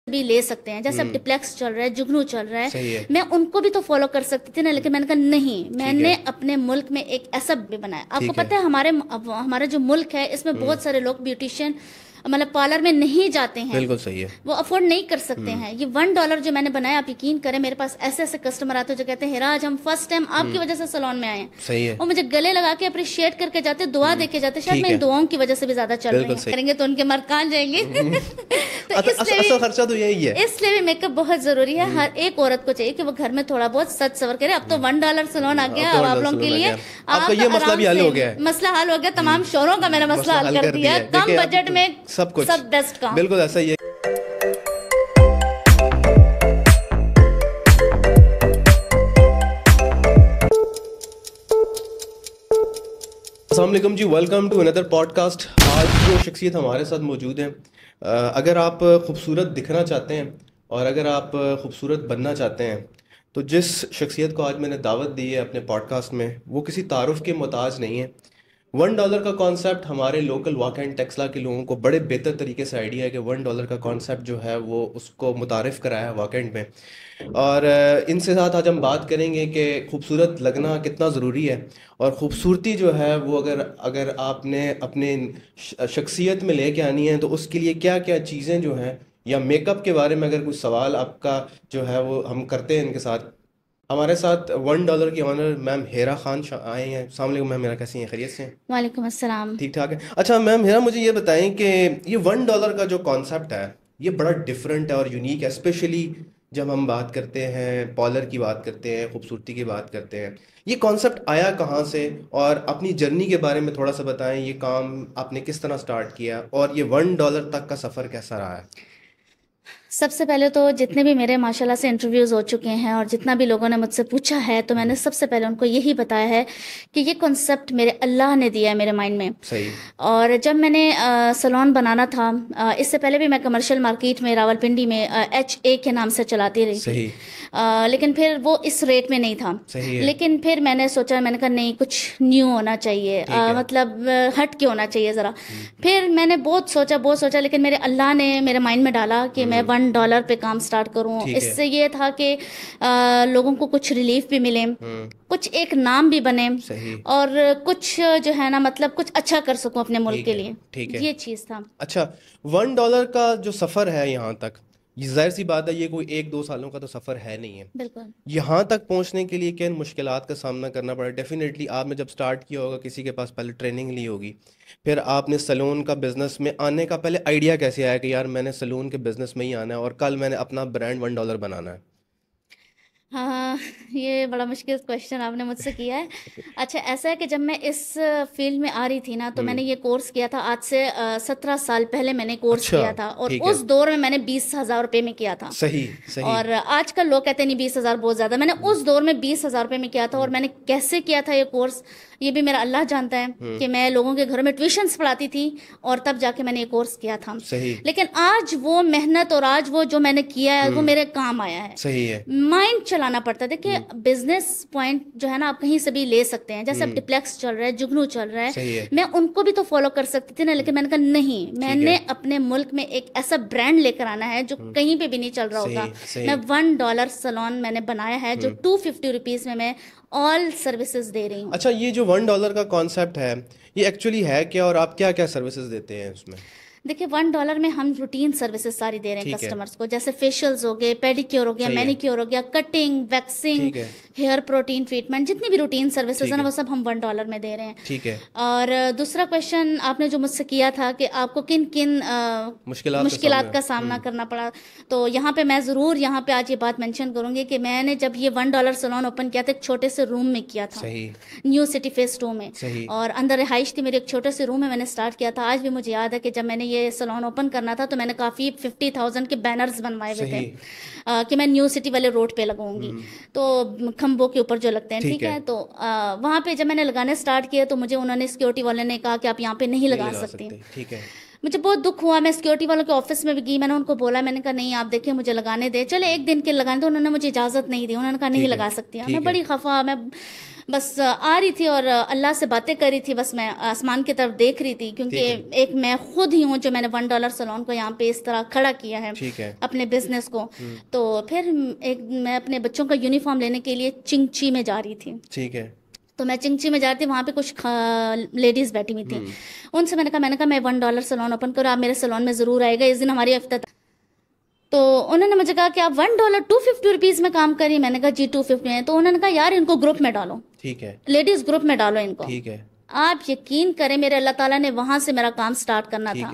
بھی لے سکتے ہیں. جیسے اب ڈپلیکس چل رہا ہے, جگنو چل رہا ہے, میں ان کو بھی تو فالو کر سکتی تھی نا, لیکن میں نے کہا نہیں, میں نے اپنے ملک میں ایک ایسا بھی بنایا. آپ کو پتہ ہے ہمارا جو ملک ہے اس میں بہت سارے لوگ بیوٹیشین مطلب پارلر میں نہیں جاتے ہیں, بالکل صحیح ہے, وہ افورڈ نہیں کر سکتے ہیں. یہ $1 جو میں نے بنایا, آپ یقین کریں میرے پاس ایسے ایسے کسٹمر آتے ہیں جو کہتے ہیں ہیرا آج ہم فرسٹ ٹائم آپ کی وجہ سے سلون میں آئے ہیں, صحیح ہے, اور مجھے گلے لگا کے اپریشیٹ کر کے جاتے, دعا دے کے جاتے, شاید میں ان دعاؤں کی وجہ سے بھی زیادہ چل رہی ہیں. کریں گے تو ان کے مرد کہاں جائیں گے. تو اصل خرچہ تو یہی ہے, اس لیے بھی میک اپ بہت ضروری ہے. ہر ایک عورت کو چاہیے کہ وہ گھر میں تھوڑا بہت سچ سور کرے. اب تو $1 سلون آ گیا اب آپ لوگوں کے لیے, آپ کا یہ مسئلہ بھی حل ہو گیا ہے. مسئلہ حل ہو گیا, تمام شوہروں کا میرا مسئلہ حل کر دیا, کم بجٹ میں سب کچھ, سب بیسٹ کام. بالکل ایسا ہی ہے. السلام علیکم جی, ویلکم ٹو اندر پوڈ کاسٹ. آج جو شخصیت ہمارے ساتھ موجود ہیں, اگر آپ خوبصورت دکھنا چاہتے ہیں اور اگر آپ خوبصورت بننا چاہتے ہیں تو جس شخصیت کو آج میں نے دعوت دی ہے اپنے پوڈ کاسٹ میں, وہ کسی تعارف کے محتاج نہیں ہے. $1 کا کانسیپٹ ہمارے لوکل واقع اینڈ ٹیکسلا کے لوگوں کو بڑے بہتر طریقے سے آئیڈیا ہے کہ $1 کا کانسیپٹ جو ہے وہ اس کو متعارف کرایا ہے واقع اینڈ میں. اور ان سے ساتھ آج ہم بات کریں گے کہ خوبصورت لگنا کتنا ضروری ہے, اور خوبصورتی جو ہے وہ اگر آپ نے اپنے شخصیت میں لے کے آنی ہے تو اس کے لیے کیا کیا چیزیں جو ہیں, یا میک اپ کے بارے میں اگر کوئی سوال آپ کا جو ہے وہ ہم کرتے ہیں ان کے ساتھ. ہمارے ساتھ $1 کی آنر میم ہیرا خان آئے ہیں. السلام علیکم میم ہیرا, کیسی ہیں, خیریت سے ہیں؟ وعلیکم السلام. ٹھیک ٹھاک ہے. اچھا میم ہیرا, مجھے یہ بتائیں کہ یہ $1 کا جو کانسیپٹ ہے یہ بڑا ڈفرینٹ ہے اور یونیک ہے, اسپیشلی جب ہم بات کرتے ہیں پارلر کی بات کرتے ہیں, خوبصورتی کی بات کرتے ہیں. یہ کانسیپٹ آیا کہاں سے, اور اپنی جرنی کے بارے میں تھوڑا سا بتائیں. یہ کام آپ نے کس طرح سٹارٹ کیا, اور یہ $1 تک کا سفر کیسا رہا ہے؟ سب سے پہلے تو جتنے بھی میرے ماشاءاللہ سے انٹرویوز ہو چکے ہیں اور جتنا بھی لوگوں نے مجھ سے پوچھا ہے, تو میں نے سب سے پہلے ان کو یہی بتایا ہے کہ یہ کنسیپٹ میرے اللہ نے دیا ہے میرے مائنڈ میں. صحیح. اور جب میں نے سلون بنانا تھا, اس سے پہلے بھی میں کمرشل مارکیٹ میں راولپنڈی میں HA کے نام سے چلاتی رہی تھی, لیکن پھر وہ اس ریٹ میں نہیں تھا. لیکن پھر میں نے سوچا, میں نے کہا نہیں, کچھ نیو ہونا چاہیے, مطلب ہٹ کے ہونا چاہیے ذرا. پھر میں نے بہت سوچا, لیکن میرے اللہ نے میرے مائنڈ میں ڈالا کہ میں $1 پہ کام سٹارٹ کروں. اس سے یہ تھا کہ لوگوں کو کچھ ریلیف بھی ملے, کچھ ایک نام بھی بنے, اور کچھ جو ہے نا مطلب کچھ اچھا کر سکوں اپنے ملک کے لیے. یہ چیز تھا. اچھا, $1 کا جو سفر ہے یہاں تک, یہ ظاہر سی بات ہے یہ کوئی 1-2 سالوں کا تو سفر ہے نہیں ہے. بالکل. یہاں تک پہنچنے کے لیے کن مشکلات کا سامنا کرنا پڑا؟ ڈیفینیٹلی آپ نے جب سٹارٹ کیا ہوگا کسی کے پاس پہلے ٹریننگ لی ہوگی, پھر آپ نے سلون کا بزنس میں آنے کا پہلے آئیڈیا کیسے آیا کہ یار میں نے سلون کے بزنس میں ہی آنا ہے اور کل میں نے اپنا برانڈ $1 بنانا ہے؟ ہاں, یہ بڑا مشکل کویشچن آپ نے مجھ سے کیا ہے. اچھا, ایسا ہے کہ جب میں اس فیلڈ میں آ رہی تھی نا, تو میں نے یہ کورس کیا تھا آج سے 17 سال پہلے میں نے کورس کیا تھا, اور اس دور میں نے 20,000 روپے میں کیا تھا. صحیح. اور آج کل لوگ کہتے ہیں نہیں 20,000 بہت زیادہ. میں نے اس دور میں 20,000 روپے میں کیا تھا, اور میں نے کیسے کیا تھا یہ کورس, یہ بھی میرا اللہ جانتا ہے کہ میں لوگوں کے گھروں میں ٹیوشنس پڑھاتی تھی, اور تب جا کے میں نے یہ کورس کیا تھا. لیکن آج وہ محنت اور آج وہ جو میں نے کیا ہے وہ میرے کام آیا ہے. صحیح ہے. مائنڈ چلانا پڑتا ہے. دیکھیے بزنس پوائنٹ جو ہے نا آپ کہیں سے بھی لے سکتے ہیں. جیسے اب ڈپلیکس چل رہا ہے, جگنو چل رہا ہے, میں ان کو بھی تو فالو کر سکتی تھی نا, لیکن میں نے کہا نہیں, میں نے اپنے ملک میں ایک ایسا برانڈ لے کر آنا ہے جو کہیں پہ بھی نہیں چل رہا ہوگا. میں $1 سلون میں نے بنایا ہے جو 250 روپیز میں آل سروسز دے رہی ہوں. اچھا, یہ جو $1 کا کانسیپٹ ہے یہ ایکچولی ہے کیا, اور آپ کیا کیا سروسز دیتے ہیں اس میں؟ دیکھیے $1 میں ہم روٹین سروسز ساری دے رہے ہیں کسٹمرز کو, جیسے فیشیلز ہو گئے, پیڈیکیور ہو گیا, مینیکیور ہو گیا, cutting, waxing, hair protein treatment, جتنی بھی روٹین سروسز ہیں نا وہ سب ہم $1 میں دے رہے ہیں. ٹھیک ہے. اور دوسرا کویشچن آپ نے جو مجھ سے کیا تھا کہ آپ کو کن کن مشکلات کا سامنا کرنا پڑا, تو یہاں پہ میں ضرور یہاں پہ آج یہ بات مینشن کروں گی کہ میں نے جب یہ $1 سلون اوپن کیا تھا ایک چھوٹے سے روم میں کیا تھا, نیو سٹی فیس 2 میں, اور اندر رہائش تھی میری, ایک چھوٹے سے روم میں نے اسٹارٹ کیا تھا. آج بھی مجھے یاد ہے کہ جب میں نے یہ سلون اوپن کرنا تھا تو میں نے کافی 50,000 کے بینرز بنوائے ہوئے تھے کہ میں نیو سٹی والے روڈ پہ لگاؤں گی, تو کھمبوں کے اوپر جو لگتے ہیں, ٹھیک ہے. تو وہاں پہ جب میں نے لگانے اسٹارٹ کیا تو مجھے انہوں نے سیکورٹی والے نے کہا کہ آپ یہاں پہ نہیں لگا سکتے. مجھے بہت دکھ ہوا. میں سیکورٹی والوں کے آفس میں بھی گئی, میں نے ان کو بولا, میں نے کہا نہیں آپ دیکھیں مجھے لگانے دے, چلے ایک دن کے لگانے دے. انہوں نے مجھے اجازت نہیں دی, انہوں نے کہا نہیں لگا سکتی. میں بڑی خفا, میں بس آ رہی تھی اور اللہ سے باتیں کر رہی تھی, بس میں آسمان کی طرف دیکھ رہی تھی, کیونکہ ایک میں خود ہی ہوں جو میں نے $1 سلون کو یہاں پہ اس طرح کھڑا کیا ہے اپنے بزنس کو. تو پھر میں اپنے بچوں کا یونیفارم لینے کے لیے چنگچی میں جا رہی تھی. ٹھیک ہے, تو میں چنگچی میں جاتی, وہاں پہ کچھ لیڈیز بیٹھی ہوئی تھیں. ان سے میں نے کہا میں $1 سلون اوپن کروں, آپ میرے سلون میں ضرور آئے گا, اس دن ہماری افتتاح. تو انہوں نے مجھے کہا کہ آپ $1 $250 میں کام کریے. میں نے کہا جی 250 میں. تو انہوں نے کہا یار ان کو گروپ میں ڈالو, ٹھیک ہے, لیڈیز گروپ میں ڈالو ان کو. ٹھیک ہے. آپ یقین کریں میرے اللہ تعالیٰ نے وہاں سے میرا کام سٹارٹ کرنا تھا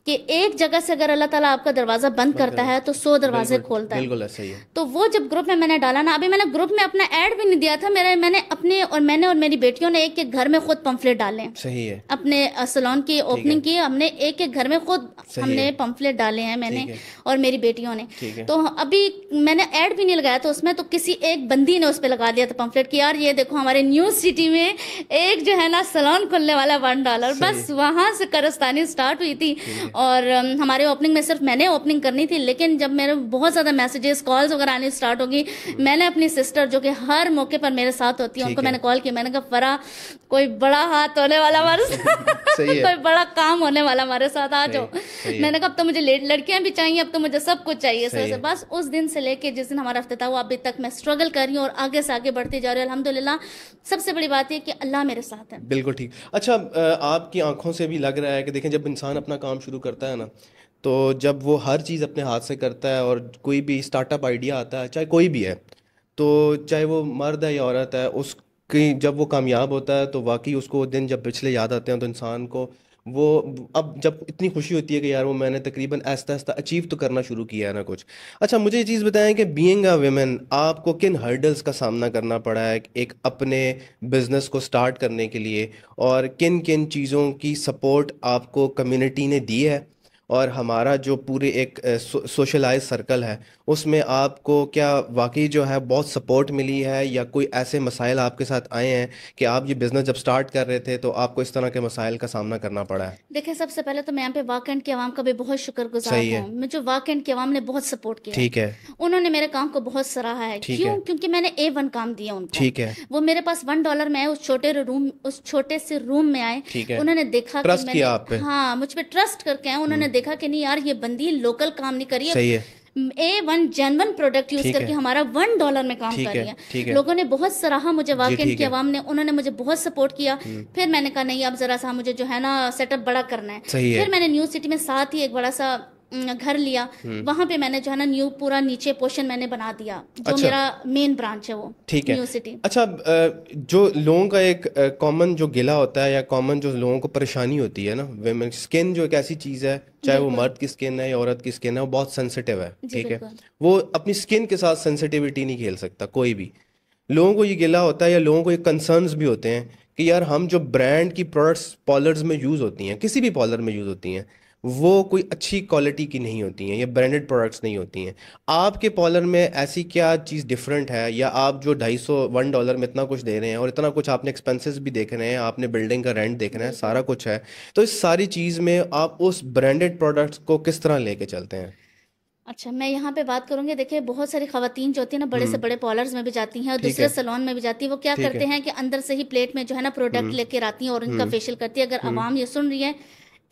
کہ ایک جگہ سے اگر اللہ تعالیٰ آپ کا دروازہ بند کرتا ہے تو 100 دروازے کھولتا ہے. بالکل صحیح ہے. تو وہ جب گروپ میں نے ڈالا نا, ابھی میں نے گروپ میں اپنا ایڈ بھی نہیں دیا تھا, میں نے اپنے اور میری بیٹیوں نے ایک ایک گھر میں خود پمفلٹ ڈالے ہیں. صحیح ہے. اپنے سلون کی اوپننگ کی ہم نے ایک ایک گھر میں خود ہم نے پمفلٹ ڈالے ہیں, میں نے اور میری بیٹیوں نے. تو ابھی میں نے ایڈ بھی نہیں لگایا تھا اس میں, تو کسی ایک بندی نے اس پہ لگا دیا تھا پمفلٹ کہ یار یہ دیکھو ہمارے نیو سٹی میں ایک جو ہے نا سلون کھلنے والا $1. بس وہاں سے کارستانی اسٹارٹ ہوئی تھی. اور ہمارے اوپننگ میں صرف میں نے اوپننگ کرنی تھی, لیکن جب میرے بہت زیادہ میسیجز کالز وغیرہ آنے اسٹارٹ ہوگی, میں نے اپنی سسٹر جو کہ ہر موقع پر میرے ساتھ ہوتی ہے ان کو میں نے کال کی. میں نے کہا فرا کوئی بڑا ہاتھ ہونے والا ہمارے ساتھ, کوئی بڑا کام ہونے والا ہمارے ساتھ, آ جاؤ. میں نے کہا اب تو مجھے لڑکیاں بھی چاہیے, اب تو مجھے سب کچھ چاہیے. سے بس اس دن سے لے کے جس دن ہمارا افتتاح ہوا ابھی تک میں اسٹرگل کر رہی ہوں اور آگے سے آگے بڑھتی جا رہی ہوں الحمدللہ. سب سے بڑی بات یہ کہ اللہ میرے ساتھ ہے. بالکل ٹھیک. اچھا, آپ کی آنکھوں سے بھی لگ رہا ہے کہ دیکھیں جب انسان اپنا کام شروع کرتا ہے نا, تو جب وہ ہر چیز اپنے ہاتھ سے کرتا ہے اور کوئی بھی اسٹارٹ اپ آئیڈیا آتا ہے, چاہے کوئی بھی ہے, تو چاہے وہ مرد ہے یا عورت ہے, اس کی جب وہ کامیاب ہوتا ہے تو واقعی اس کو دن جب پچھلے یاد آتے ہیں تو انسان کو وہ اب جب اتنی خوشی ہوتی ہے کہ یار وہ میں نے تقریباً آہستہ آہستہ اچیو تو کرنا شروع کیا ہے نا کچھ. اچھا, مجھے یہ چیز بتائیں کہ بینگ اے ویمن آپ کو کن ہرڈلز کا سامنا کرنا پڑا ہے ایک اپنے بزنس کو سٹارٹ کرنے کے لیے, اور کن کن چیزوں کی سپورٹ آپ کو کمیونٹی نے دی ہے, اور ہمارا جو پورے ایک سوشلائز سرکل ہے اس میں آپ کو کیا واقعی جو ہے بہت سپورٹ ملی ہے, یا کوئی ایسے مسائل آپ کے ساتھ آئے ہیں کہ آپ یہ بزنس جب سٹارٹ کر رہے تھے تو آپ کو اس طرح کے مسائل کا سامنا کرنا پڑا ہے؟ دیکھیں سب سے پہلے تو میں یہاں پہ واقعین کی عوام کا بھی بہت شکر گزار ہوں. مجھے واقعین کی عوام نے بہت سپورٹ کیا. ٹھیک ہے. انہوں نے میرے کام کو بہت سراہا ہے. کیوں؟ کیونکہ میں نے A1 کام دیا ان کو. ٹھیک ہے. وہ میرے پاس $1 میں اس چھوٹے سے روم میں آئے. انہوں نے دیکھا کہ میں نے, ہاں مجھ پہ ٹرسٹ کر کے آئے. انہوں نے دیکھا کہ نہیں یار یہ بندی لوکل کام نہیں کری ہے, A1 جینون پروڈکٹ یوز کر کے ہمارا $1 میں کام کر لیا. لوگوں نے بہت سراہا مجھے, واقعی کی عوام نے, انہوں نے مجھے بہت سپورٹ کیا. پھر میں نے کہا نہیں اب ذرا سا مجھے جو ہے نا سیٹ اپ بڑا کرنا ہے. پھر میں نے نیو سٹی میں ساتھ ہی ایک بڑا سا گھر لیا, وہاں پہ میں نے جو ہے نا نیو پورا نیچے پورشن میں نے بنا دیا, جو میرا مین برانچ ہے وہ نیو سٹی. اچھا, جو لوگوں کا ایک کامن جو گلہ ہوتا ہے یا کامن جو لوگوں کو پریشانی ہوتی ہے نا, ویمن اسکن جو ایک ایسی چیز ہے, چاہے وہ مرد کی اسکن ہے یا عورت کی اسکن ہے, وہ بہت سینسیٹیو ہے. ٹھیک ہے. وہ اپنی اسکن کے ساتھ سینسیٹیوٹی نہیں کھیل سکتا کوئی بھی. لوگوں کو یہ گلہ ہوتا ہے یا لوگوں کو یہ کنسرنز بھی ہوتے ہیں کہ یار ہم جو برانڈ کی پروڈکٹس پارلرز میں یوز ہوتی ہیں, کسی بھی پارلر میں یوز ہوتی ہیں, وہ کوئی اچھی کوالٹی کی نہیں ہوتی ہیں, یہ برانڈڈ پروڈکٹس نہیں ہوتی ہیں. آپ کے پارلر میں ایسی کیا چیز ڈفرینٹ ہے, یا آپ جو $250 میں اتنا کچھ دے رہے ہیں اور اتنا کچھ آپ نے ایکسپینسز بھی دیکھ رہے ہیں, آپ نے بلڈنگ کا رینٹ دیکھنا ہے, سارا کچھ ہے, تو اس ساری چیز میں آپ اس برانڈڈ پروڈکٹس کو کس طرح لے کے چلتے ہیں؟ اچھا, میں یہاں پہ بات کروں گی. دیکھیں بہت ساری خواتین جو ہوتی ہیں نا بڑے سے بڑے پارلرز میں بھی جاتی ہیں اور دوسرے سلون میں بھی جاتی ہیں, وہ کیا کرتے ہیں کہ اندر سے ہی پلیٹ میں جو ہے نا پروڈکٹ لے کے آتی ہیں اور ان کا فیشیل کرتی ہے. اگر عوام یہ سن رہی ہے,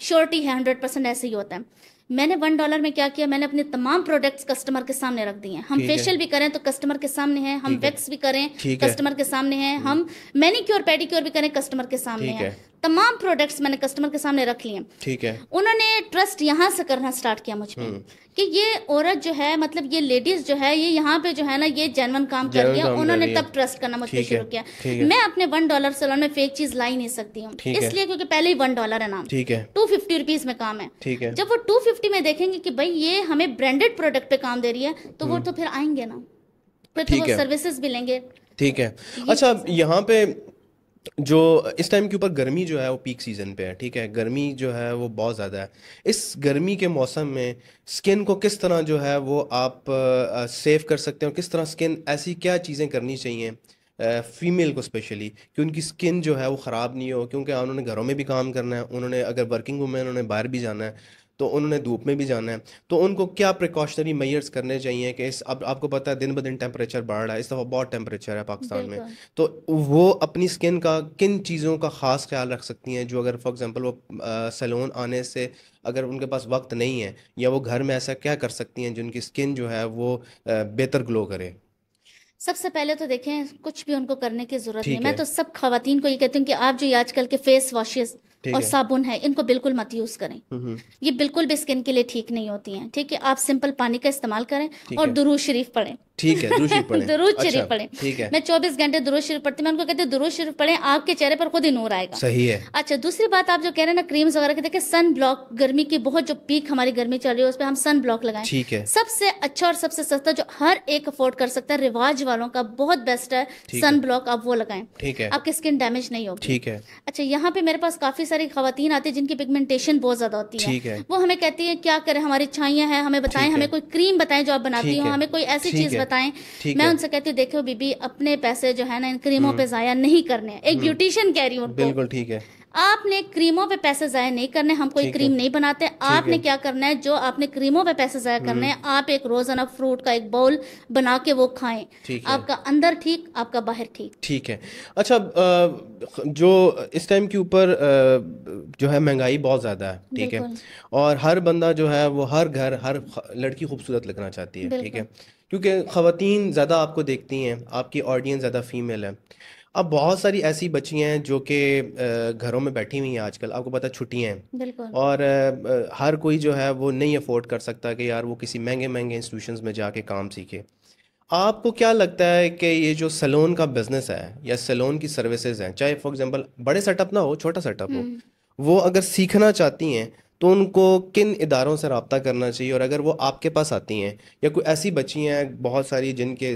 شورٹی ہے 100% ایسے ہی ہوتا ہے. میں نے $1 میں کیا کیا, میں نے اپنے تمام پروڈکٹس کسٹمر کے سامنے رکھ دی ہیں. ہم فیشیل بھی کریں تو کسٹمر کے سامنے ہیں, ہم ویکس بھی کریں کسٹمر کے سامنے ہیں, ہم مینیکیور پیڈیکیور بھی کریں کسٹمر کے سامنے ہیں. تمام پروڈکٹس میں نے کسٹمر کے سامنے رکھ لیے. ٹھیک ہے. انہوں نے ٹرسٹ یہاں سے کرنا سٹارٹ کیا مجھ پہ کہ یہ عورت جو ہے, مطلب یہ لیڈیز جو ہے, یہ یہاں پہ جو ہے نا یہ جینون کام کر رہی ہے. انہوں نے تب ٹرسٹ کرنا مجھ پہ شروع کیا. میں اپنے $1 سلون میں فیک چیز لا ہی نہیں سکتی ہوں, اس لیے کیونکہ پہلے ہی $1 ہے نام, $250 میں کام ہے. جب وہ 250 میں دیکھیں گے کہ بھائی یہ ہمیں برانڈڈ پروڈکٹ پہ کام دے رہی ہے, تو وہ تو پھر آئیں گے نا, پھر تو وہ سروسز بھی لیں گے. ٹھیک ہے. اچھا, یہاں پہ جو اس ٹائم کے اوپر گرمی جو ہے وہ پیک سیزن پہ ہے. ٹھیک ہے. گرمی جو ہے وہ بہت زیادہ ہے. اس گرمی کے موسم میں اسکن کو کس طرح جو ہے وہ آپ سیو کر سکتے ہیں, اور کس طرح اسکن ایسی کیا چیزیں کرنی چاہیے فیمیل کو اسپیشلی کہ ان کی اسکن جو ہے وہ خراب نہیں ہو, کیونکہ انہوں نے گھروں میں بھی کام کرنا ہے, انہوں نے اگر ورکنگ وومین انہوں نے باہر بھی جانا ہے تو انہوں نے دھوپ میں بھی جانا ہے, تو ان کو کیا پریکاشنری میئرز کرنے چاہیے کہ اب آپ کو پتہ ہے دن بدن ٹیمپریچر بڑھ رہا ہے, اس دفعہ بہت ٹیمپریچر ہے پاکستان میں, تو وہ اپنی اسکن کا کن چیزوں کا خاص خیال رکھ سکتی ہیں جو اگر فار ایگزامپل وہ سیلون آنے سے اگر ان کے پاس وقت نہیں ہے, یا وہ گھر میں ایسا کیا کر سکتی ہیں جن کی اسکن جو ہے وہ بہتر گلو کرے؟ سب سے پہلے تو دیکھیں کچھ بھی ان کو کرنے کی ضرورت نہیں. میں تو سب خواتین کو یہ کہتی ہوں کہ آپ جو آج کل کے فیس واشز اور صابن ہے ان کو بالکل مت یوز کریں, یہ بالکل بھی اسکن کے لیے ٹھیک نہیں ہوتی ہیں. ٹھیک ہے, آپ سمپل پانی کا استعمال کریں اور درود شریف پڑھیں. ٹھیک ہے, درود شریف پڑھیں. میں 24 گھنٹے درود شریف پڑھتی ہوں. میں ان کو کہتی ہوں درود شریف پڑھیں, آپ کے چہرے پر خود ہی نور آئے گا. صحیح ہے. اچھا, دوسری بات آپ جو کہہ رہے ہیں نا کریمز وغیرہ کی, دیکھیں سن بلاک, گرمی کی بہت جو پیک ہماری گرمی چل رہی ہے اس پہ ہم سن بلاک لگائیں. ٹھیک ہے. سب سے اچھا اور سب سے سستا جو ہر ایک افورڈ کر سکتا ہے, رواج والوں کا بہت بیسٹ ہے سن بلاک, آپ وہ لگائیں. ٹھیک ہے. آپ کی اسکن ڈیمیج نہیں ہوگی. ٹھیک ہے. اچھا, یہاں پہ میرے پاس کافی ساری خواتین آتی ہیں جن کی پگمنٹیشن بہت زیادہ ہوتی ہے. ٹھیک ہے. وہ ہمیں کہتی ہیں کیا کریں, ہماری چھائیاں ہیں, ہمیں بتائیں, ہمیں کوئی کریم بتائیں جو آپ بناتی ہوں, ہمیں کوئی ایسی چیز بتائیں. میں ان سے کہتی ہوں دیکھو بی بی, اپنے پیسے جو ہے نا ان کریموں پہ ضائع نہیں کرنے ہیں. ایک بیوٹیشین کہہ رہی ہوں. بالکل ٹھیک ہے. آپ نے کریموں پہ پیسے ضائع نہیں کرنے, ہم کوئی کریم نہیں بناتے. آپ نے کیا کرنا ہے, جو آپ نے کریموں پہ پیسے ضائع کرنے ہیں, آپ ایک روزانہ فروٹ کا ایک باؤل بنا کے وہ کھائیں. آپ کا اندر ٹھیک, آپ کا باہر ٹھیک. ٹھیک ہے. اچھا, جو اس ٹائم کے اوپر جو ہے مہنگائی بہت زیادہ ہے, ٹھیک ہے, اور ہر بندہ جو ہے وہ ہر گھر ہر لڑکی خوبصورت لگنا چاہتی ہے, ٹھیک ہے, کیونکہ خواتین زیادہ آپ کو دیکھتی ہیں, آپ کی آڈینس زیادہ فیمیل ہے. اب بہت ساری ایسی بچیاں ہیں جو کہ گھروں میں بیٹھی ہوئی ہیں آج کل, آپ کو پتہ چھٹیاں ہیں, اور ہر کوئی جو ہے وہ نہیں افورڈ کر سکتا کہ یار وہ کسی مہنگے انسٹیٹیوشنز میں جا کے کام سیکھے. آپ کو کیا لگتا ہے کہ یہ جو سیلون کا بزنس ہے یا سیلون کی سروسز ہیں, چاہے فار ایگزامپل بڑے سیٹ اپ نہ ہو, چھوٹا سیٹ اپ ہو, وہ اگر سیکھنا چاہتی ہیں تو ان کو کن اداروں سے رابطہ کرنا چاہیے؟ اور اگر وہ آپ کے پاس آتی ہیں, یا کوئی ایسی بچی ہیں بہت ساری جن کے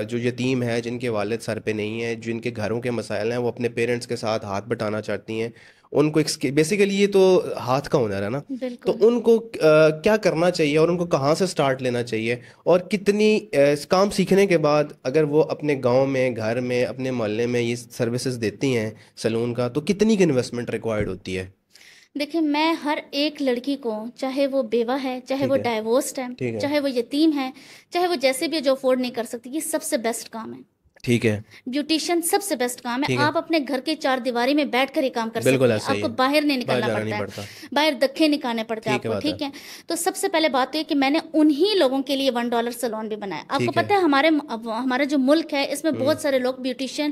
جو یتیم ہے, جن کے والد سر پہ نہیں ہیں, جن کے گھروں کے مسائل ہیں, وہ اپنے پیرنٹس کے ساتھ ہاتھ بٹانا چاہتی ہیں, ان کو بیسیکلی یہ تو ہاتھ کا ہنر ہے نا, تو ان کو کیا کرنا چاہیے اور ان کو کہاں سے سٹارٹ لینا چاہیے, اور کتنی کام سیکھنے کے بعد اگر وہ اپنے گاؤں میں, گھر میں, اپنے محلے میں یہ سروسز دیتی ہیں سیلون کا, تو کتنی کی انویسٹمنٹ ریکوائرڈ ہوتی ہے؟ دیکھیں, میں ہر ایک لڑکی کو, چاہے وہ بیوہ ہے, چاہے وہ ڈائیورسڈ ہے, چاہے وہ یتیم ہے, چاہے وہ جیسے بھی جو افورڈ نہیں کر سکتی, یہ سب سے بیسٹ کام ہے. ٹھیک ہے. بیوٹیشین سب سے بیسٹ کام ہے. آپ اپنے گھر کے چار دیواری میں بیٹھ کر ہی کام کر سکتے ہیں, آپ کو باہر نہیں نکلنا پڑتا ہے, باہر دکھے نکالنے پڑتے ہیں آپ کو, ٹھیک ہے. تو سب سے پہلے بات تو یہ کہ میں نے انہی لوگوں کے لیے $1 سیلون بھی بنایا. آپ کو پتہ ہے ہمارا جو ملک ہے اس میں بہت سارے لوگ بیوٹیشین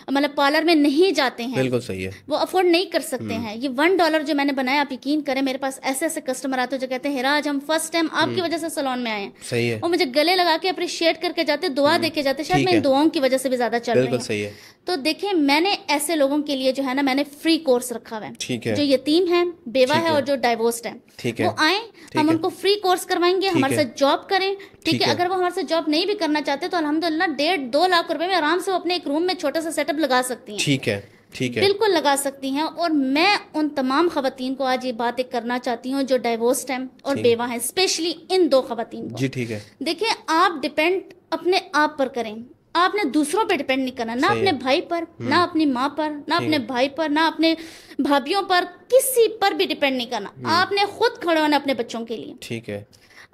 مطلب پارلر میں نہیں جاتے ہیں, بالکل صحیح ہے, وہ افورڈ نہیں کر سکتے ہیں. یہ $1 جو میں نے بنایا, آپ یقین کریں میرے پاس ایسے ایسے کسٹمر آتے ہیں جو کہتے ہیں ہراج ہم فرسٹ ٹائم آپ کی وجہ سے سیلون میں آئے ہیں. صحیح ہے. وہ مجھے گلے لگا کے اپریشیٹ کر کے جاتے, دعا دے کے جاتے, شاید میں ان دعاؤں کی وجہ سے بھی زیادہ چل رہی ہوں. صحیح ہے. تو دیکھیں, میں نے ایسے لوگوں کے لیے جو ہے نا میں نے فری کورس رکھا ہوا ہے, جو یتیم ہے, بیوہ ہے اور جو ڈائیورسڈ ہے, وہ آئیں, ہم ان کو فری کورس کروائیں گے, ہمارے ساتھ جاب کریں, ٹھیک ہے. اگر وہ ہمارے ساتھ جاب نہیں بھی کرنا چاہتے تو الحمدللہ 1.5-2 لاکھ روپے میں آرام سے وہ اپنے ایک روم میں چھوٹا سا سیٹ اپ لگا سکتی ہیں. ٹھیک ہے, ٹھیک ہے, بالکل لگا سکتی ہیں. اور میں ان تمام خواتین کو آج یہ بات ایک کرنا چاہتی ہوں جو ڈائیورسڈ ہیں اور بیوہ ہیں, اسپیشلی ان 2 خواتین کو. جی ٹھیک ہے. دیکھیں, آپ ڈپینڈ اپنے آپ پر کریں, آپ نے دوسروں پہ ڈپینڈ نہیں کرنا, نہ اپنے بھائی پر, نہ اپنی ماں پر, نہ اپنے بھائی پر, نہ اپنے بھابھیوں پر, کسی پر بھی ڈپینڈ نہیں کرنا. آپ نے خود کھڑے ہونا اپنے بچوں کے لیے, ٹھیک ہے.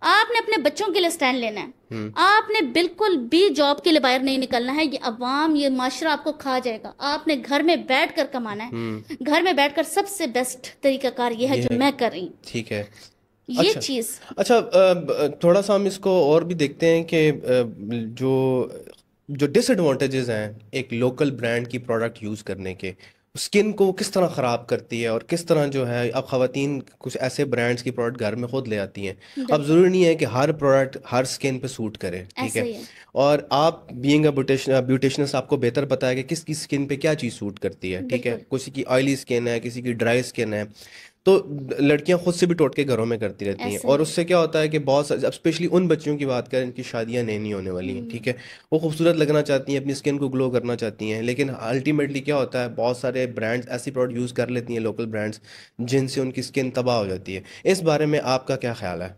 آپ نے اپنے بچوں کے لیے سٹینڈ لینا ہے. آپ نے بالکل بھی جاب کے لیے باہر نہیں نکلنا ہے. یہ عوام, یہ معاشرہ آپ کو کھا جائے گا. آپ نے گھر میں بیٹھ کر کمانا ہے. گھر میں بیٹھ کر سب سے بیسٹ طریقہ کار یہ ہے جو میں کر رہی ہوں. ٹھیک ہے. یہ چیز اچھا, تھوڑا سا ہم اس کو اور بھی دیکھتے ہیں کہ جو ڈس ایڈوانٹیجز ہیں ایک لوکل برانڈ کی پروڈکٹ یوز کرنے کے, اسکن کو کس طرح خراب کرتی ہے, اور کس طرح جو ہے اب خواتین کچھ ایسے برانڈس کی پروڈکٹ گھر میں خود لے آتی ہیں. اب ضروری نہیں ہے کہ ہر پروڈکٹ ہر اسکن پہ سوٹ کرے, ٹھیک ہے, اور آپ بینگ اے بیوٹیشنسٹ آپ کو بہتر پتہ ہے کہ کس کی اسکن پہ کیا چیز سوٹ کرتی ہے, ٹھیک ہے. کسی کی آئلی اسکن ہے, کسی کی ڈرائی اسکن ہے, تو لڑکیاں خود سے بھی ٹوٹ کے گھروں میں کرتی رہتی ہیں, اور اس سے کیا ہوتا ہے کہ بہت سارے, اسپیشلی ان بچیوں کی بات کریں ان کی شادیاں نہیں ہونے والی ہیں, ٹھیک ہے, وہ خوبصورت لگنا چاہتی ہیں, اپنی اسکن کو گلو کرنا چاہتی ہیں, لیکن الٹیمیٹلی کیا ہوتا ہے بہت سارے برانڈز ایسی پروڈکٹ یوز کر لیتی ہیں, لوکل برانڈز, جن سے ان کی اسکن تباہ ہو جاتی ہے. اس بارے میں آپ کا کیا خیال ہے؟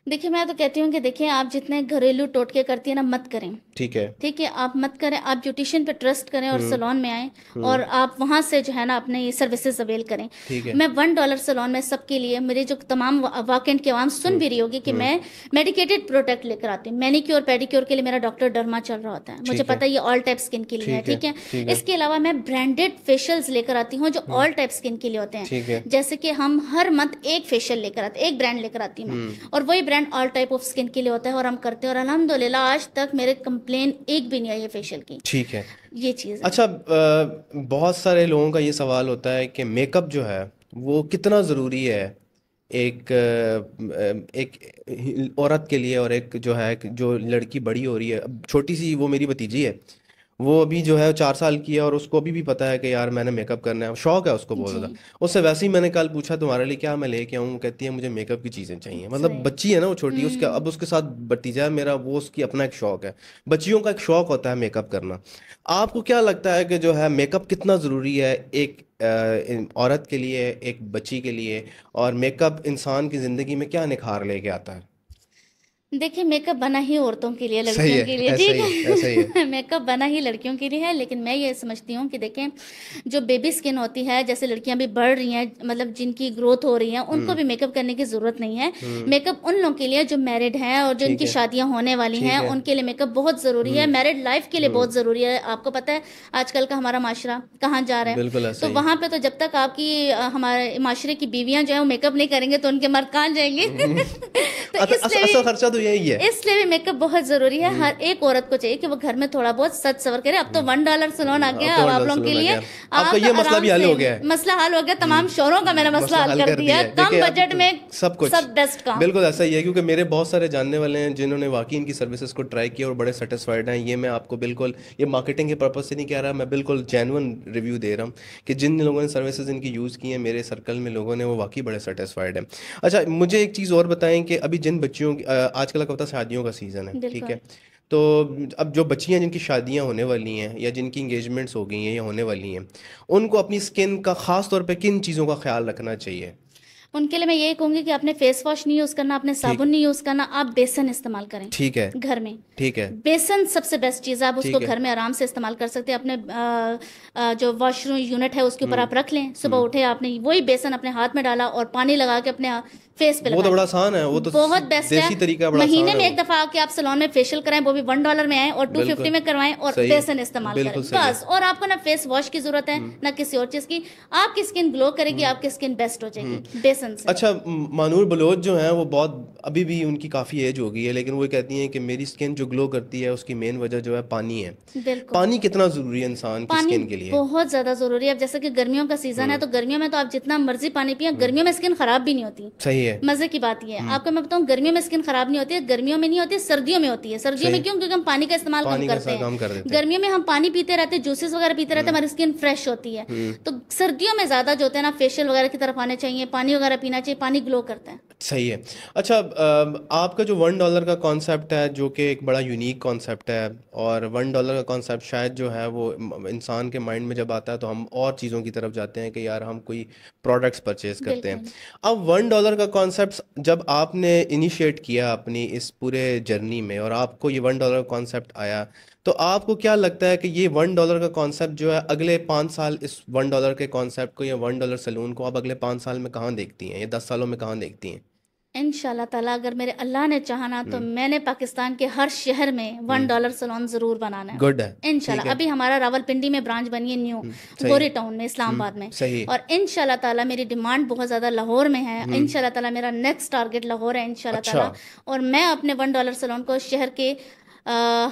دیکھیے میں تو کہتی ہوں کہ دیکھیں آپ جتنے گھریلو ٹوٹکے کرتی ہیں نا مت کریں. ٹھیک ہے. ٹھیک ہے, آپ مت کریں, آپ بیوٹیشین پہ ٹرسٹ کریں اور سلون میں آئیں اور آپ وہاں سے جو ہے نا اپنے یہ سروسز اویل کریں. میں $1 سلون میں سب کے لیے, میرے جو تمام واقعین کی عوام سن بھی رہی ہوگی کہ میں میڈیکیٹڈ پروڈکٹ لے کر آتی ہوں. مینیکیور پیڈیکیور کے لیے میرا ڈاکٹر ڈرما چل رہا ہوتا ہے, مجھے پتا ہے یہ آل ٹائپ اسکن کے لیے ہے. ٹھیک ہے. اس کے علاوہ میں برانڈیڈ فیشیلز لے کر آتی ہوں جو آل ٹائپ اسکن کے لیے ہوتے ہیں. جیسے کہ ہم ہر منتھ ایک فیشیل لے کر آتے ہیں, ایک برانڈ لے کر آتی ہوں میں, اور وہی brand all type of skin کے لیے ہوتا ہے اور ہم کرتے ہیں, اور الحمدللہ آج تک میرے کمپلین ایک بھی نہیں آئی ہے فیشیل کی. ٹھیک ہے. یہ چیز. اچھا, بہت سارے لوگوں کا یہ سوال ہوتا ہے کہ میک اپ جو ہے وہ کتنا ضروری ہے ایک عورت کے لیے, اور ایک جو ہے جو لڑکی بڑی ہو رہی ہے, چھوٹی سی وہ میری بھتیجی ہے, وہ ابھی جو ہے 4 سال کی ہے اور اس کو ابھی بھی پتا ہے کہ یار میں نے میک اپ کرنا ہے, شوق ہے اس کو بہت زیادہ. اس سے ویسے ہی میں نے کل پوچھا تمہارے لیے کیا میں لے کے آؤں, وہ کہتی ہے مجھے میک اپ کی چیزیں چاہیے. مطلب بچی ہے نا وہ چھوٹی, اس کا اب اس کے ساتھ بھتیجا ہے میرا, وہ اس کی اپنا ایک شوق ہے. بچیوں کا ایک شوق ہوتا ہے میک اپ کرنا. آپ کو کیا لگتا ہے کہ جو ہے میک اپ کتنا ضروری ہے ایک عورت کے لیے, ایک بچی کے لیے, اور میک اپ انسان کی زندگی میں کیا نکھار لے کے آتا ہے؟ دیکھیں میک اپ بنا ہی عورتوں کے لیے, لڑکیوں کے لیے. ٹھیک ہے, میک اپ بنا ہی لڑکیوں کے لیے ہے, لیکن میں یہ سمجھتی ہوں کہ دیکھیں جو بیبی اسکن ہوتی ہے, جیسے لڑکیاں بھی بڑھ رہی ہیں, مطلب جن کی گروتھ ہو رہی ہیں, ان کو بھی میک اپ کرنے کی ضرورت نہیں ہے. میک اپ ان لوگوں کے لیے جو میرڈ ہیں اور جن کی شادیاں ہونے والی ہیں, ان کے لیے میک اپ بہت ضروری ہے. میرڈ لائف کے لیے بہت ضروری ہے. آپ کو پتہ ہے آج کل کا ہمارا معاشرہ کہاں جا رہا ہے, تو وہاں پہ تو جب تک آپ کی ہمارے معاشرے کی بیویاں جو ہیں وہ میک اپ نہیں کریں گے تو ان کے مرد کہاں جائیں گے. اصل خرچہ تو یہی ہے, اس لیے بھی میک اپ بہت ضروری ہے. ہر ایک عورت کو چاہیے کہ وہ گھر میں تھوڑا بہت سج سور کرے. اب تو $1 سلون آ گیا آپ لوگوں کے لیے, آپ کا یہ مسئلہ بھی حل ہو گیا ہے. مسئلہ حل ہو گیا, تمام شوہروں کا میں نے مسئلہ حل کر دیا, کم بجٹ میں سب کچھ, سب بیسٹ کام. بالکل ایسا ہی ہے, کیونکہ میرے بہت سارے جاننے والے ہیں جنہوں نے واقعی ان کی سروسز کو ٹرائی کیا اور بڑے سیٹسفائڈ ہیں. یہ میں آپ کو بالکل یہ مارکیٹنگ کے پرپز سے نہیں کہہ رہا, میں بالکل جینون ریویو دے رہا ہوں کہ جن لوگوں نے سروسز ان کی یوز کی ہیں میرے سرکل میں لوگوں نے, وہ واقعی بڑے سیٹسفائڈ ہیں. اچھا مجھے ایک چیز اور بتائیں کہ ابھی جن بچیوں آج کل کا ہوتا ہے شادیوں کا سیزن ہے, ٹھیک ہے, تو اب جو بچیاں جن کی شادیاں ہونے والی ہیں یا جن کی انگیجمنٹس ہو گئی ہیں یا ہونے والی ہیں, ان کو اپنی اسکن کا خاص طور پہ کن چیزوں کا خیال رکھنا چاہیے؟ ان کے لیے میں یہی کہوں گی کہ آپ نے فیس واش نہیں یوز کرنا, آپ نے صابن نہیں یوز کرنا, آپ بیسن استعمال کریں. ٹھیک ہے, گھر میں. ٹھیک ہے, بیسن سب سے بیسٹ چیز ہے, آپ اس کو گھر میں آرام سے استعمال کر سکتے ہیں. اپنے جو واش روم یونٹ ہے اس کے اوپر آپ رکھ لیں, صبح اٹھے آپ نے وہی بیسن اپنے ہاتھ میں ڈالا اور پانی لگا کے اپنے فیس پہ لگا. وہ تو بڑا آسان ہے, وہ تو بہت بیسٹ ہے. مہینے میں ایک دفعہ آ کے آپ سلون میں فیشیل کرائیں, وہ بھی $1 میں آئیں, اور $250 میں کروائیں, اور بیسن استعمال کریں بس. اور آپ کو نہ فیس واش کی ضرورت ہے نہ کسی اور چیز کی, آپ کی اسکن گلو کرے گی, آپ کی اسکن بیسٹ ہو جائے گی بیسن سے. اچھا مانور بلوچ جو ہیں وہ بہت ابھی بھی ان کی کافی ایج ہو گئی ہے, لیکن وہ کہتی ہیں کہ میری اسکن جو گلو کرتی ہے اس کی مین وجہ جو ہے پانی ہے. پانی کتنا ضروری ہے انسان کی اسکن کے لیے؟ بہت زیادہ ضروری ہے. اب جیسے کہ گرمیوں کا سیزن ہے, تو گرمیوں میں تو آپ جتنا مرضی پانی پیئیں, گرمیوں میں اسکن خراب بھی نہیں ہوتی. صحیح ہے. مزے کی بات یہ ہے, آپ کو میں بتاؤں گرمیوں میں اسکن خراب نہیں ہوتی ہے, گرمیوں میں نہیں ہوتی ہے, سردیوں میں ہوتی ہے. سردیوں میں کیوں؟ کیونکہ ہم پانی کا استعمال کم کرتے ہیں. گرمیوں میں ہم پانی پیتے رہتے ہیں, جوسز وغیرہ پیتے رہتے ہیں, ہماری اسکن فریش ہوتی ہے. تو سردیوں میں زیادہ جو ہوتا ہے نا فیشیل وغیرہ کی طرف آنے چاہیے, پانی وغیرہ پینا چاہیے, پانی گلو کرتا ہے. صحیح ہے. اچھا آپ کا جو $1 کا کانسیپٹ ہے جو کہ ایک بڑا یونیک کانسیپٹ ہے, اور $1 کا کانسیپٹ شاید جو ہے وہ انسان کے مائنڈ میں جب آتا ہے تو ہم اور چیزوں کی طرف جاتے ہیں کہ یار ہم کوئی پروڈکٹس پرچیز کرتے ہیں. اب $1 کا کانسیپٹ جب آپ نے انیشیٹ کیا اپنی اس پورے جرنی میں, اور آپ کو یہ $1 کا کانسیپٹ آیا, تو آپ کو کیا لگتا ہے کہ یہ $1 کا کانسیپٹ جو ہے اگلے 5 سال اس $1 کے کانسیپٹ کو یا $1 سلون کو آپ اگلے 5 سال میں کہاں دیکھتی ہیں, یا 10 سالوں میں کہاں دیکھتی ہیں؟ انشاءاللہ تعالیٰ اگر میرے اللہ نے چاہنا تو میں نے پاکستان کے ہر شہر میں $1 سلون ضرور بنانا ہے. گڈ ہے. انشاءاللہ. ابھی ہمارا راول پنڈی میں برانچ بنی ہے, نیو گوری ٹاؤن میں, اسلام آباد میں. اور انشاءاللہ تعالیٰ میری ڈیمانڈ بہت زیادہ لاہور میں ہے. انشاءاللہ تعالیٰ میرا نیکسٹ ٹارگیٹ لاہور ہے انشاءاللہ تعالیٰ. اور میں اپنے $1 سلون کو شہر کے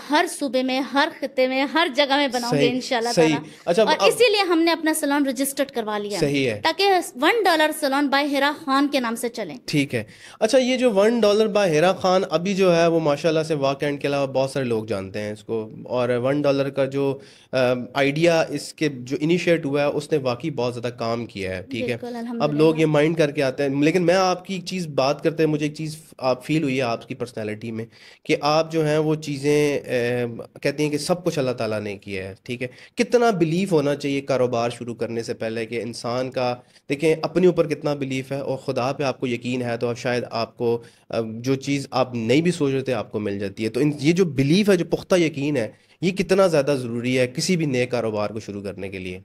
ہر صوبے میں, ہر خطے میں, ہر جگہ میں بناؤں گے انشاءاللہ تعالیٰ. اور اسی لیے ہم نے اپنا سلون رجسٹرڈ کروا لیا ہے تاکہ $1 سلون بائی ہیرا خان کے نام سے چلیں. ٹھیک ہے. اچھا یہ جو $1 بائی ہیرا خان ابھی جو ہے وہ ماشاءاللہ سے واقع اینڈ کے علاوہ بہت سارے لوگ جانتے ہیں اس کو, اور $1 کا جو آئیڈیا اس کے جو انیشیٹ ہوا ہے اس نے واقعی بہت زیادہ کام کیا ہے. ٹھیک ہے. اب لوگ یہ مائنڈ کر کے آتے ہیں, لیکن میں آپ کی ایک چیز بات کرتے ہیں, مجھے ایک چیز آپ فیل ہوئی ہے آپ کی پرسنالٹی میں کہ آپ جو ہیں وہ چیزیں چیزیں کہتی ہیں کہ سب کچھ اللہ تعالیٰ نے کیا ہے, ٹھیک ہے, کتنا بلیف ہونا چاہیے کاروبار شروع کرنے سے پہلے کہ انسان کا, دیکھیں اپنے اوپر کتنا بلیف ہے اور خدا پہ آپ کو یقین ہے تو شاید آپ کو جو چیز آپ نہیں بھی سوچ رہے تھے آپ کو مل جاتی ہے. تو یہ جو بلیف ہے, جو پختہ یقین ہے, یہ کتنا زیادہ ضروری ہے کسی بھی نئے کاروبار کو شروع کرنے کے لیے؟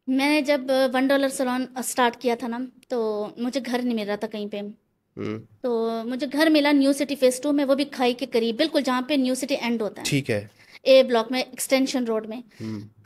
میں نے جب $1 سلون اسٹارٹ کیا تھا نا, تو مجھے گھر نہیں مل رہا تھا کہیں پہ. تو مجھے گھر ملا نیو سٹی فیز 2 میں, وہ بھی کھائی کے قریب, بالکل جہاں پہ نیو سٹی اینڈ ہوتا ہے, ٹھیک ہے, اے بلاک میں, ایکسٹینشن روڈ میں,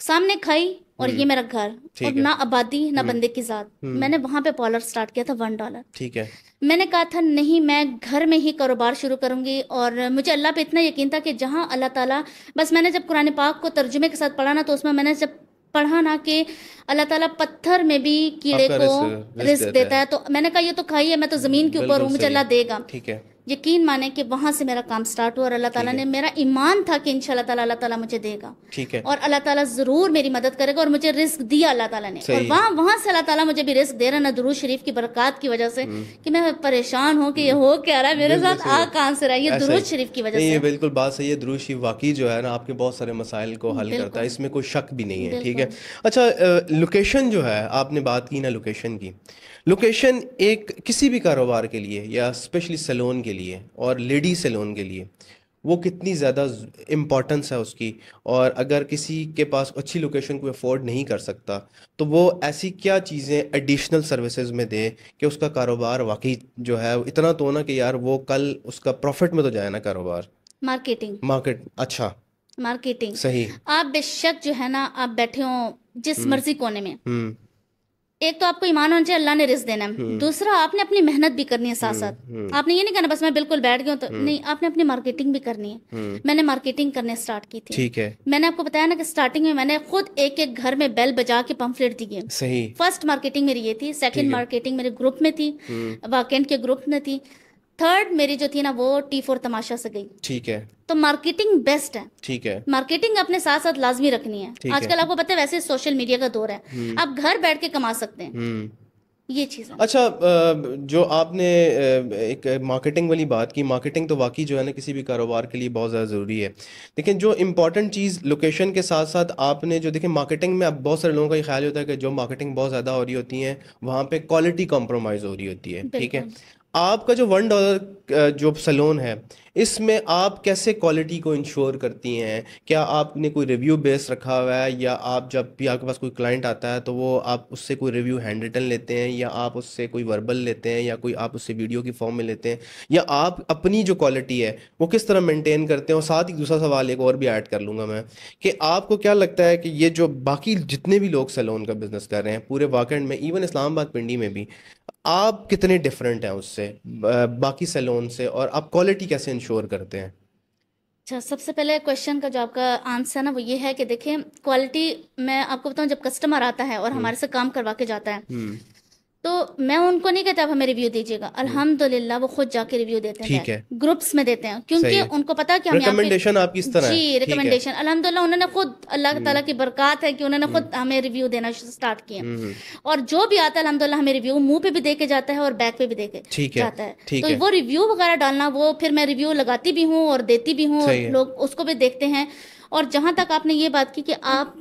سامنے کھائی اور یہ میرا گھر, اور نہ آبادی نہ بندے کی ذات. میں نے وہاں پہ پارلر اسٹارٹ کیا تھا $1. ٹھیک ہے, میں نے کہا تھا نہیں, میں گھر میں ہی کاروبار شروع کروں گی. اور مجھے اللہ پہ اتنا یقین تھا کہ جہاں اللہ تعالیٰ, بس میں نے جب قرآن پاک کو ترجمے کے ساتھ پڑھا نا, تو اس میں نے جب پڑھا نا کہ اللہ تعالیٰ پتھر میں بھی کیڑے کو رزق دیتا ہے, تو میں نے کہا یہ تو کھائی ہے, میں تو زمین کے اوپر ہوں, مجھے اللہ دے گا. ٹھیک ہے, یقین مانے کہ وہاں سے میرا کام سٹارٹ ہوا, اور اللہ تعالیٰ نے, میرا ایمان تھا کہ انشاءاللہ تعالیٰ اللہ تعالیٰ مجھے دے گا, ٹھیک ہے, اور اللہ تعالیٰ ضرور میری مدد کرے گا, اور مجھے رزق دیا اللہ تعالیٰ نے. اور وہاں سے اللہ تعالیٰ مجھے بھی رزق دے رہا نا, درود شریف کی برکات کی وجہ سے, کہ میں پریشان ہوں کہ یہ ہو کیا رہا ہے میرے ساتھ, آ کہاں سے رہا ہے, یہ درود شریف کی وجہ سے. یہ بالکل بات صحیح ہے, درود شریف واقعی جو ہے نا آپ کے بہت سارے مسائل کو حل کرتا ہے, اس میں کوئی شک بھی نہیں ہے, ٹھیک ہے. اچھا, لوکیشن جو ہے, آپ نے بات کی نا لوکیشن کی, لوکیشن ایک کسی بھی کاروبار کے لیے یا اسپیشلی سیلون کے لیے اور لیڈی سیلون کے لیے وہ کتنی زیادہ امپورٹنس ہے اس کی. اور اگر کسی کے پاس اچھی لوکیشن کو افورڈ نہیں کر سکتا تو وہ ایسی کیا چیزیں ایڈیشنل سروسز میں دے کہ اس کا کاروبار واقعی جو ہے اتنا تو ہونا کہ یار وہ کل اس کا پروفٹ میں تو جائے نا کاروبار. مارکیٹ, اچھا مارکیٹنگ, صحیح. آپ بے شک جو ہے نا, آپ بیٹھے ہوں جس مرضی کونے میں, ایک تو آپ کو ایمان ہونا چاہیے اللہ نے رزق دینا ہے, دوسرا آپ نے اپنی محنت بھی کرنی ہے ساتھ ساتھ. آپ نے یہ نہیں کرنا بس میں بالکل بیٹھ گیا ہوں تو نہیں, آپ نے اپنی مارکیٹنگ بھی کرنی ہے. میں نے مارکیٹنگ کرنے اسٹارٹ کی تھی, ٹھیک ہے. میں نے آپ کو بتایا نا کہ اسٹارٹنگ میں نے خود ایک ایک گھر میں بیل بجا کے پمفلیٹ دی ہے. صحیح. فرسٹ مارکیٹنگ میری یہ تھی, سیکنڈ مارکیٹنگ میرے گروپ میں تھی, واکنڈ کے گروپ میں تھی, تھرڈ میری جو تھی نا وہ T4 تماشا سے گئی. ٹھیک ہے. تو مارکیٹنگ بیسٹ ہے. ٹھیک ہے. مارکیٹنگ اپنے ساتھ ساتھ لازمی رکھنی ہے. آج کل آپ کو پتہ ہے ویسے سوشل میڈیا کا دور ہے, آپ گھر بیٹھ کے کما سکتے ہیں, یہ چیز. اچھا, جو آپ نے ایک مارکیٹنگ والی بات کی, مارکیٹنگ تو واقعی جو ہے نا کسی بھی کاروبار کے لیے بہت زیادہ ضروری ہے. لیکن جو امپورٹنٹ چیز لوکیشن کے ساتھ ساتھ آپ نے جو دیکھیں مارکیٹنگ میں, اب بہت سارے لوگوں کا یہ خیال ہوتا ہے کہ جو مارکیٹنگ بہت زیادہ ہو رہی ہوتی ہیں وہاں پہ کوالٹی کمپرومائز ہو رہی ہوتی ہے, ٹھیک ہے. آپ کا جو $1 جو سیلون ہے, اس میں آپ کیسے کوالٹی کو انشور کرتی ہیں؟ کیا آپ نے کوئی ریویو بیس رکھا ہوا ہے, یا آپ جب بھی آپ کے پاس کوئی کلائنٹ آتا ہے تو وہ آپ اس سے کوئی ریویو ہینڈ ریٹن لیتے ہیں, یا آپ اس سے کوئی وربل لیتے ہیں, یا کوئی آپ اس سے ویڈیو کی فارم میں لیتے ہیں, یا آپ اپنی جو کوالٹی ہے وہ کس طرح مینٹین کرتے ہیں؟ اور ساتھ ہی دوسرا سوال ایک اور بھی ایڈ کر لوں گا میں, کہ آپ کو کیا لگتا ہے کہ یہ جو باقی جتنے بھی لوگ سیلون کا بزنس کر رہے ہیں پورے واکنڈ میں, ایون اسلام آباد پنڈی میں بھی, آپ کتنے ڈفرینٹ ہیں اس سے باقی سیلون سے, اور آپ کوالٹی کیسے انشور کرتے ہیں؟ اچھا, سب سے پہلے کویشچن کا جو آپ کا آنسر نا وہ یہ ہے کہ دیکھیں کوالٹی, میں آپ کو بتاؤں, جب کسٹمر آتا ہے اور ہمارے سے کام کروا کے جاتا ہے تو میں ان کو نہیں کہتا آپ ہمیں ریویو دیجیے گا, الحمدللہ وہ خود جا کے ریویو دیتے ہیں, گروپس میں دیتے ہیں, کیونکہ ان کو پتا کہ ہم ریکمنڈیشن آپ کس طرح ہے. جی, ریکمنڈیشن الحمدللہ انہوں نے خود, اللہ تعالیٰ کی برکات ہے کہ انہوں نے خود ہمیں ریویو دینا اسٹارٹ کیے, اور جو بھی آتا ہے الحمدللہ ہمیں ریویو منہ پہ بھی دے کے جاتا ہے اور بیک پہ بھی دے کے جاتا ہے. تو وہ ریویو وغیرہ ڈالنا, وہ پھر میں ریویو لگاتی بھی ہوں اور دیتی بھی ہوں, لوگ اس کو بھی دیکھتے ہیں. اور جہاں تک آپ نے یہ بات کی کہ آپ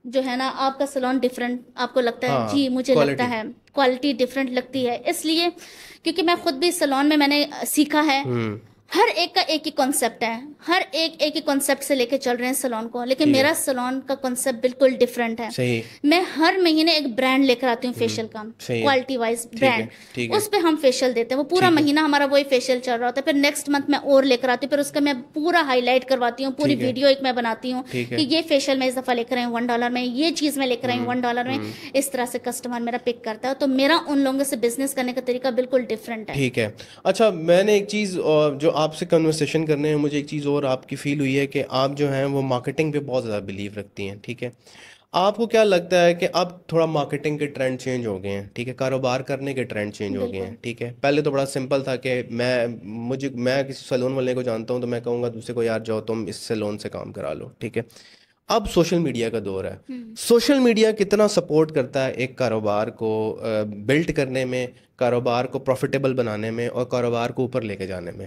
جو ہے نا آپ کا سیلون ڈفرینٹ آپ کو لگتا ہے, جی مجھے لگتا ہے کوالٹی ڈفرینٹ لگتی ہے, اس لیے کیونکہ میں خود بھی سیلون میں نے سیکھا ہے. ہر ایک کا ایک ہی کانسیپٹ ہے, ہر ایک ہی کانسیپٹ سے لے کے چل رہے ہیں سیلون کو, لیکن میرا سیلون کا کانسیپٹ بالکل ڈفرینٹ ہے. میں ہر مہینے ایک برانڈ لے کر آتی ہوں فیشیل کا, کوالٹی وائز برانڈ, اس پہ ہم فیشیل دیتے ہیں, وہ پورا مہینہ ہمارا وہی فیشیل چل رہا ہوتا ہے. پھر نیکسٹ منتھ میں اور لے کر آتی ہوں, پھر اس کا میں پورا ہائی لائٹ کرواتی ہوں, پوری ویڈیو ایک میں بناتی ہوں کہ یہ فیشیل میں اس دفعہ لے کر آئی ہوں $1 میں, یہ چیز میں لے کر آئی ہوں $1 میں. اس طرح سے کسٹمر میرا پک کرتا ہے, تو میرا ان لوگوں سے بزنس کرنے کا طریقہ بالکل ڈفرینٹ ہے. ٹھیک ہے. اچھا, میں نے ایک چیز جو آپ سے کنورسیشن کرنے میں مجھے ایک چیز اور آپ کی فیل ہوئی ہے کہ آپ جو ہیں وہ مارکیٹنگ پہ بہت زیادہ بلیو رکھتی ہیں, ٹھیک ہے. آپ کو کیا لگتا ہے کہ اب تھوڑا مارکیٹنگ کے ٹرینڈ چینج ہو گئے ہیں, ٹھیک ہے, کاروبار کرنے کے ٹرینڈ چینج ہو گئے ہیں, ٹھیک ہے. پہلے تو بڑا سمپل تھا کہ میں کسی سیلون والے کو جانتا ہوں تو میں کہوں گا دوسرے کو یار جاؤ تم اس سیلون سے کام کرا لو, ٹھیک ہے. اب سوشل میڈیا کا دور ہے. سوشل میڈیا کتنا سپورٹ کرتا ہے ایک کاروبار کو بلڈ کرنے میں, کاروبار کو پروفیٹیبل بنانے میں, اور کاروبار کو اوپر لے کے جانے میں؟